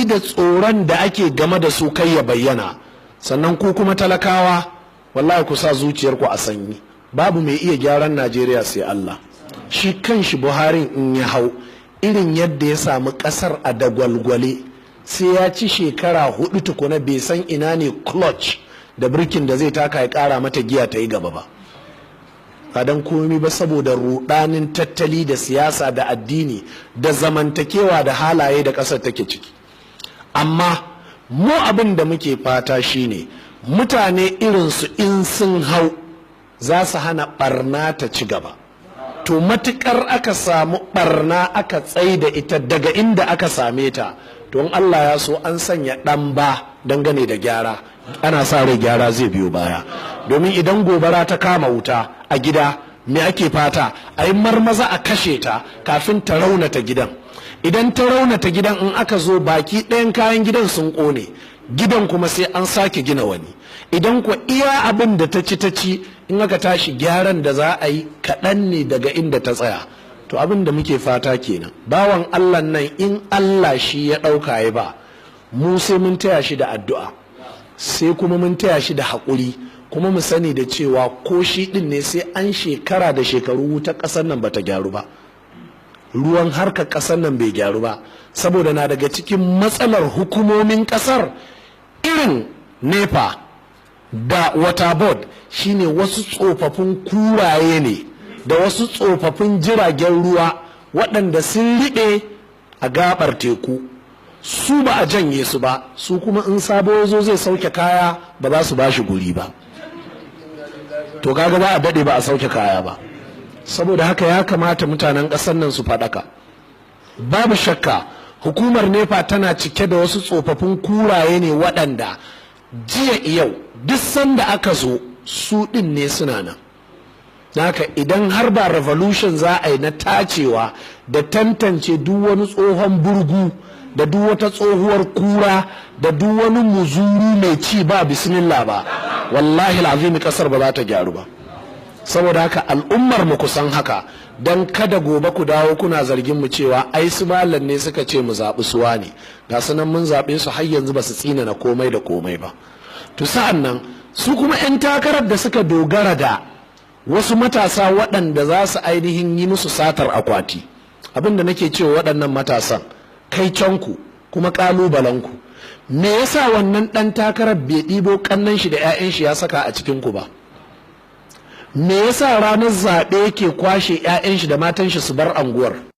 firgici da tsoron da ake game da su kai ya bayyana. Sannan ku kuma talakawa wallahi ku sa zuciyarku a sanyi. Babu mai iya gyaran Najeriya sai Allah. Shi kanshi Buhari in ya hau irin yadda ya samu kasar a dagwalgwale sai ya ci shekara 4 tukuna bai san ina ne clutch da birkin da zai taka ya kara mata giya ta yi gaba ba. Kadan komi ba saboda rudanin tattali da siyasa da addini da zamantakewa da halaye da kasar take ciki. Amma mu abin da muke fata shine mutane irinsu in sun hau za su hana barna ta ci gaba. To matukar aka samu barna aka tsai da ita daga inda aka same ta, to in Allah ya so an sanya dan ba dangane da gyara, ana sa rai gyara zai biyo baya. Domin idan gobara ta kama wuta a gida, me ake fata? A yi marmaza a kashe ta kafin ta raunata gidan. Idan ta raunata gidan, in aka zo baki ɗayan kayan gidan sun ƙone, gidan kuma sai an sake gina wani. Idan ku iya abin da ta ci in aka tashi gyaran da za a yi kaɗan ne daga inda ta tsaya. To abin da muke fata kenan, bawan Allah nan in Allah shi ya ɗauka ya ba, mu sai mun taya shi da addu'a, sai kuma mun taya shi da haƙuri, kuma mu sani da cewa ko shi ɗin ne sai an shekara da shekaru wuta ƙasar nan bata gyaru ba, ruwan harkar ƙasar nan bai gyaru ba, saboda na daga cikin matsalar hukumomin ƙasar irin nepa da water board shine wasu tsofaffin kuraye ne da wasu tsofaffin jiragen ruwa waɗanda sun riɓe a gabar teku, su ba a janye su ba, su kuma in sabo yazo zai sauke kaya ba za su bashi guri ba. To kaga ba a daɗe ba a sauke kaya ba. Saboda haka ya kamata mutanen ƙasar nan su faɗaka. Babu shakka hukumar nepa tana cike da wasu tsofaffin kuraye ne waɗanda jiya yau duk sanda aka zo su ɗin ne suna nan. Haka idan har ba revolution za a yi na tacewa da tantance duk wani tsohon burgu da duk wata tsohuwar kura da duk wani muzuru mai ci ba bismillah ba, wallahi alazimi kasar ba za ta gyaru ba. Saboda haka al'ummar mu kusan haka, dan kada gobe ku dawo kuna zargin mu cewa ai su malam ne suka ce mu zaɓi suwa ne, ga sanan mun zaɓe su har yanzu ba su tsina na komai da komai ba. To sa'an nan su kuma 'yan takarar da suka dogara da wasu matasa waɗanda za su ainihin yi musu satar akwati, abin da nake cewa waɗannan matasan kai canku kuma ƙalubalenku, me yasa wannan ɗan takarar bai ɗibo ƙannan shi da 'ya'yan shi ya saka a cikin ku ba? Me yasa ranar zaɓe yake kwashe 'ya'yan shi da matan shi su bar anguwar?